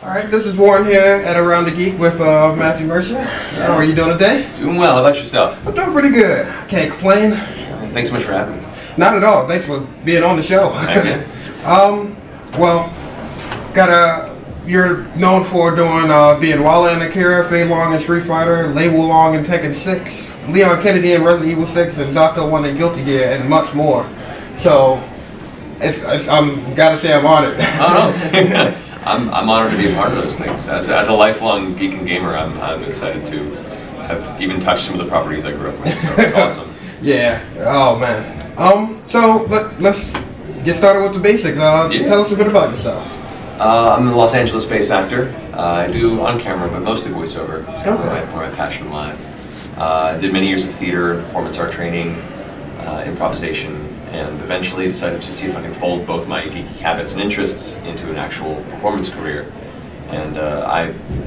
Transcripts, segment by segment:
Alright, this is Warren here at Around the Geek with Matthew Mercer. How are you doing today? Doing well. How about yourself? I'm doing pretty good. Can't complain. Thanks so much for having me. Not at all. Thanks for being on the show. Okay. Well, you're known for doing being Walla in Akira, Fei Long in Street Fighter, Label Long in Tekken 6, Leon Kennedy in Resident Evil 6, and Zato 1 in Guilty Gear, and much more. So, I'm gotta say I'm honored. Oh, no. I'm honored to be a part of those things. As a lifelong geek and gamer, I'm excited to have even touched some of the properties I grew up with. So it's awesome. Yeah. Oh man. So let's get started with the basics. Tell us a bit about yourself. I'm a Los Angeles-based actor. I do on camera, but mostly voiceover. It's kind of where my passion lies. Did many years of theater, performance art training, improvisation, and eventually decided to see if I can fold both my geeky habits and interests into an actual performance career. And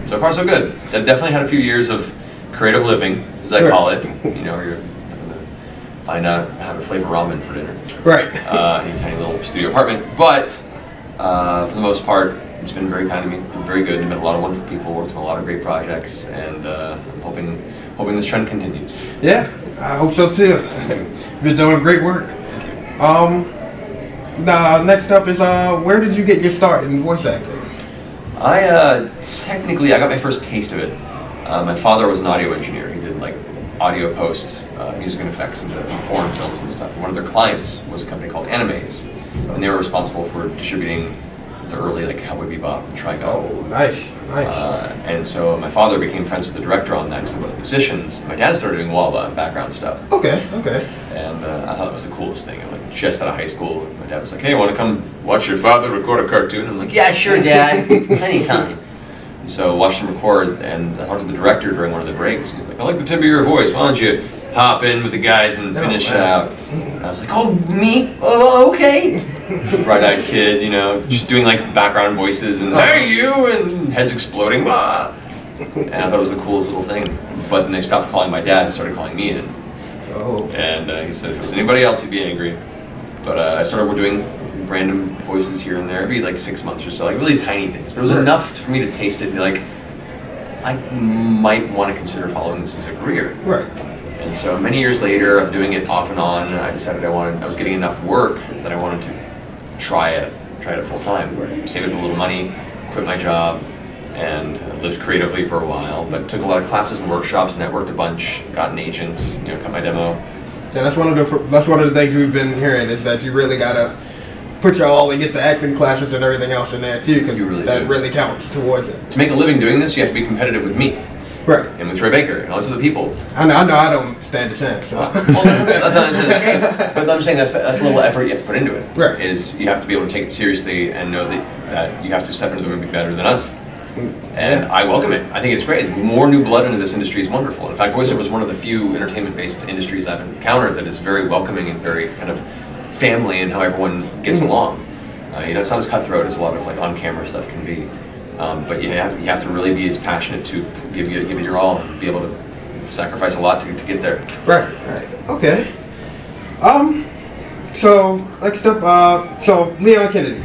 so far so good. I've definitely had a few years of creative living, as I call it. You know, where you're having to find out how to flavor ramen for dinner. Right. In your tiny little studio apartment. But for the most part, it's been very kind of me, been very good. I've met a lot of wonderful people, worked on a lot of great projects, and I'm hoping this trend continues. Yeah, I hope so too. You've been doing great work. Next up is where did you get your start in voice acting? Technically, I got my first taste of it. My father was an audio engineer. He did like audio post, music and effects into foreign films and stuff. And one of their clients was a company called Animes, and they were responsible for distributing the early like Cowboy Bebop and Trigun. Oh, nice, nice. And so my father became friends with the director on that because they were musicians. My dad started doing Walla and background stuff. Okay, okay. And I thought it was the coolest thing. I'm like just out of high school. My dad was like, "Hey, want to come watch your father record a cartoon?" I'm like, "Yeah, sure, Dad, anytime." And so I watched him record, and I talked to the director during one of the breaks. He was like, "I like the timbre of your voice. Why don't you hop in with the guys and finish it out?" And I was like, "Oh, me? Oh, okay." Bright-eyed kid, you know, just doing like background voices and "Hey, you!" and heads exploding. Bah! And I thought it was the coolest little thing. But then they stopped calling my dad and started calling me in. Oh. And he said if it was anybody else, he'd be angry. But I started doing random voices here and there, every like 6 months or so, like really tiny things. But it was enough for me to taste it and be like, I might want to consider following this as a career. Right. And so many years later of doing it off and on, I decided I was getting enough work that I wanted to try it full time. Right. Save up a little money, quit my job, and lived creatively for a while. But took a lot of classes and workshops, networked a bunch, got an agent, you know, cut my demo. Yeah, that's one of the things we've been hearing is that you really gotta put your all and get the acting classes and everything else in there too, because that really counts towards it. To make a living doing this, you have to be competitive with me. Right. And with Troy Baker and all those other people. I know I don't stand a chance. So. Well, that's not the case. But I'm saying that's a little effort you have to put into it. Right. Is you have to be able to take it seriously and know that you have to step into the room and be better than us. And I welcome it. I think it's great. More new blood into this industry is wonderful. In fact, voiceover is one of the few entertainment-based industries I've encountered that is very welcoming and very kind of family in how everyone gets along. You know, it's not as cutthroat as a lot of like on-camera stuff can be. But you have to really be as passionate to give it your all and be able to sacrifice a lot to get there. Right, right. Okay. So next up, so Leon Kennedy.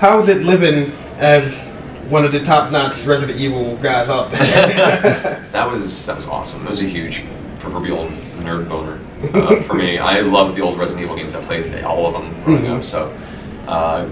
How is it living as one of the top-notch Resident Evil guys out there? That was awesome. It was a huge proverbial nerd boner for me. I loved the old Resident Evil games. I played all of them growing up. So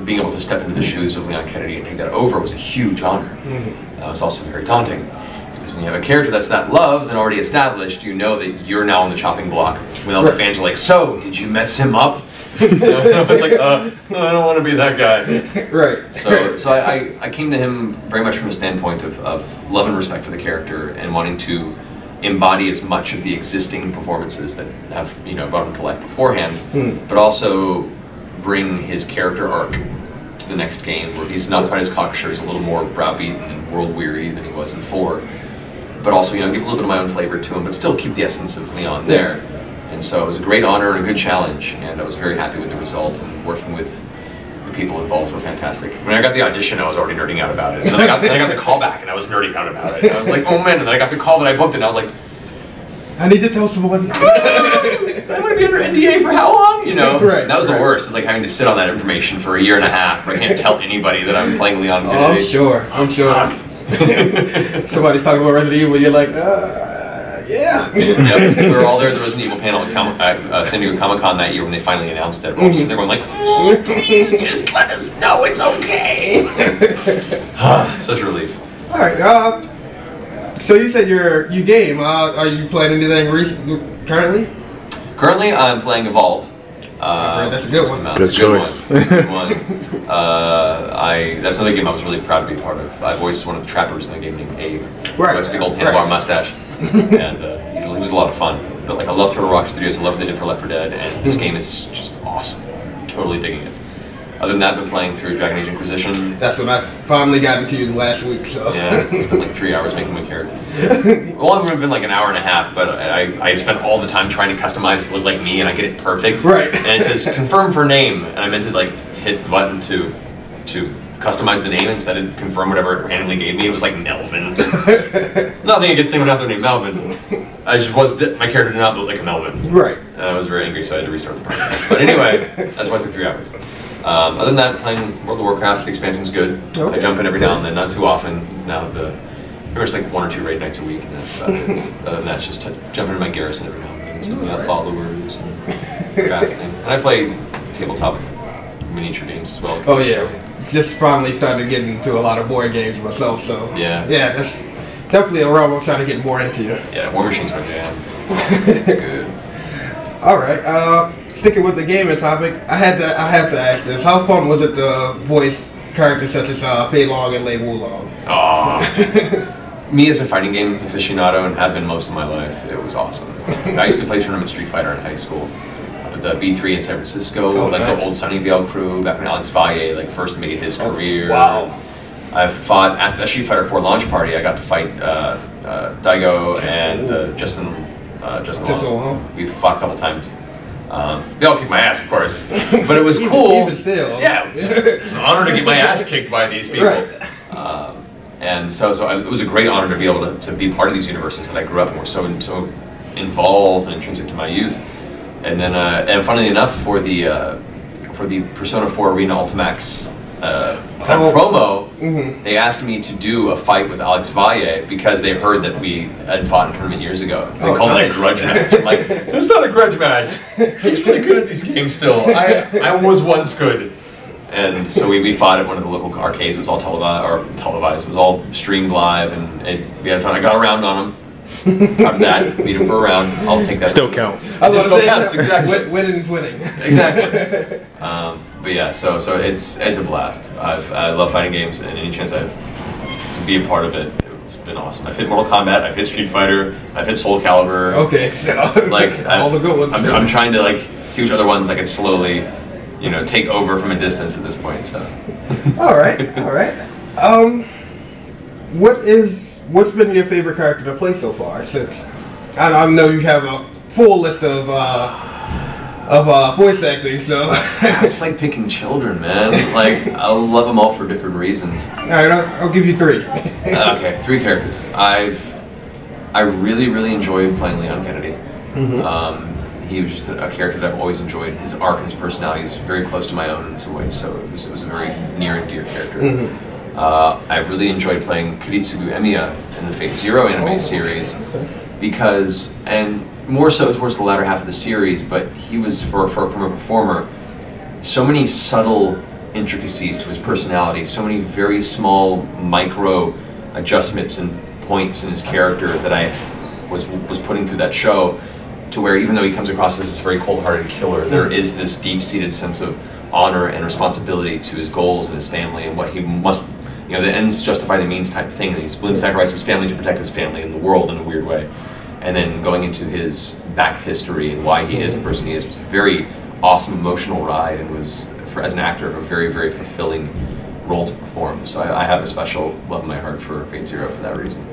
being able to step into the shoes of Leon Kennedy and take that over was a huge honor. It was also very daunting. Because when you have a character that's that loved and already established, you know that you're now on the chopping block. When all the fans are like, "So, did you mess him up?" I was like, I don't want to be that guy. Right. So I came to him very much from a standpoint of love and respect for the character and wanting to embody as much of the existing performances that have brought him to life beforehand, but also bring his character arc to the next game where he's not quite as cocksure, he's a little more browbeaten and world weary than he was in 4, but also give a little bit of my own flavor to him, but still keep the essence of Leon there. And so it was a great honor and a good challenge, and I was very happy with the result, and working with the people involved were fantastic. When I got the audition, I was already nerding out about it. And then I got the call back, and I was nerding out about it. And I was like, oh man, and then I got the call that I booked it, and I was like, I need to tell someone. I'm going to be under NDA for how long? You know? Right. That was the worst. It's like having to sit on that information for a year and a half where I can't tell anybody that I'm playing Leon Kennedy. I'm sure. Somebody's talking about Resident Evil, you're like, yeah. Yep. We were all there at the Resident Evil panel at San Diego Comic-Con that year when they finally announced it. We're all sitting there going like, oh, please just let us know it's okay. Such a relief. All right. So you said you game. Are you playing anything currently? Currently, I'm playing Evolve. That's a good one. Good choice. Good one. That's another game I was really proud to be part of. I voiced one of the trappers in the game named Abe. Right. Who has a big old handlebar mustache. And he was a lot of fun. But like, I love Turtle Rock Studios. I love what they did for Left 4 Dead, and this game is just awesome. Totally digging it. Other than that, I've been playing through Dragon Age Inquisition. That's when I finally got into you last week. So yeah, I spent like 3 hours making my character. Well, it would have been like an hour and a half, but I spent all the time trying to customize it to look like me, and I get it perfect. Right. And it says confirm for name, and I meant to like hit the button to customize the name instead of confirm whatever it randomly gave me. It was like Melvin. Nothing against anyone out there named Melvin. My character did not look like a Melvin. Right. And I was very angry, so I had to restart the process. But anyway, that's why it took 3 hours. Other than that, playing World of Warcraft, the expansion's good. Okay. I jump in every now and then, not too often. Now pretty much like 1 or 2 raid nights a week, and that's about it. Other than that, it's just jump into my garrison every now and then, sending out followers and crafting. And I play tabletop miniature games as well. Oh yeah, just finally started getting into a lot of board games myself. So yeah, that's definitely a realm I'm trying to get more into. Yeah, War Machine's my jam. It's good. All right. Sticking with the gaming topic, I have to ask this: how fun was it to voice characters such as Fei Long and Lei Wulong? Oh, me as a fighting game aficionado, and have been most of my life, it was awesome. I used to play Tournament Street Fighter in high school, up at the B3 in San Francisco, the old Sunnyvale crew, back when Alex Valle like first made his career. Wow. I fought at the Street Fighter 4 launch party. I got to fight Daigo and Justin Long. We fought a couple times. They all kicked my ass, of course, but it was cool. Even still. Yeah, it was an honor to get my ass kicked by these people. Right. And so it was a great honor to be able to be part of these universes that I grew up in, were so involved and intrinsic to my youth. And then, and funnily enough, for the Persona 4 Arena Ultimax promo, they asked me to do a fight with Alex Valle because they heard that we had fought in a tournament years ago. They called it a grudge match. I'm like, that's not a grudge match. He's really good at these games still. I was once good. And so we fought at one of the local arcades. It was all televised. It was all streamed live, and we had fun. I got a round on him. After that, beat him for a round. I'll take that. Still counts. Still counts, exactly. Winning. Exactly. But yeah, so it's a blast. I love fighting games, and any chance I have to be a part of it, it's been awesome. I've hit Mortal Kombat, I've hit Street Fighter, I've hit Soul Calibur. Okay, so like all the good ones. I'm trying to like see which other ones I can slowly, take over from a distance at this point. So. All right. What's been your favorite character to play so far? Since I know you have a full list of voice acting, so it's like picking children, man. Like I love them all for different reasons. All right, I'll give you 3. Okay, 3 characters. I really enjoyed playing Leon Kennedy. He was just a character that I've always enjoyed. His arc and his personality is very close to my own in some ways, so it was a very near and dear character. I really enjoyed playing Kiritsugu Emiya in the Fate Zero anime series because, and more so towards the latter half of the series, but he was, from a performer, so many subtle intricacies to his personality, so many very small micro adjustments and points in his character that I was putting through that show, to where even though he comes across as this very cold-hearted killer, there is this deep-seated sense of honor and responsibility to his goals and his family and what he must, the ends justify the means type thing, and he's willing to sacrifice his family to protect his family and the world in a weird way. And then going into his back history and why he is the person he is was a very awesome emotional ride, and was, as an actor, a very, very fulfilling role to perform. So I have a special love in my heart for Fate Zero for that reason.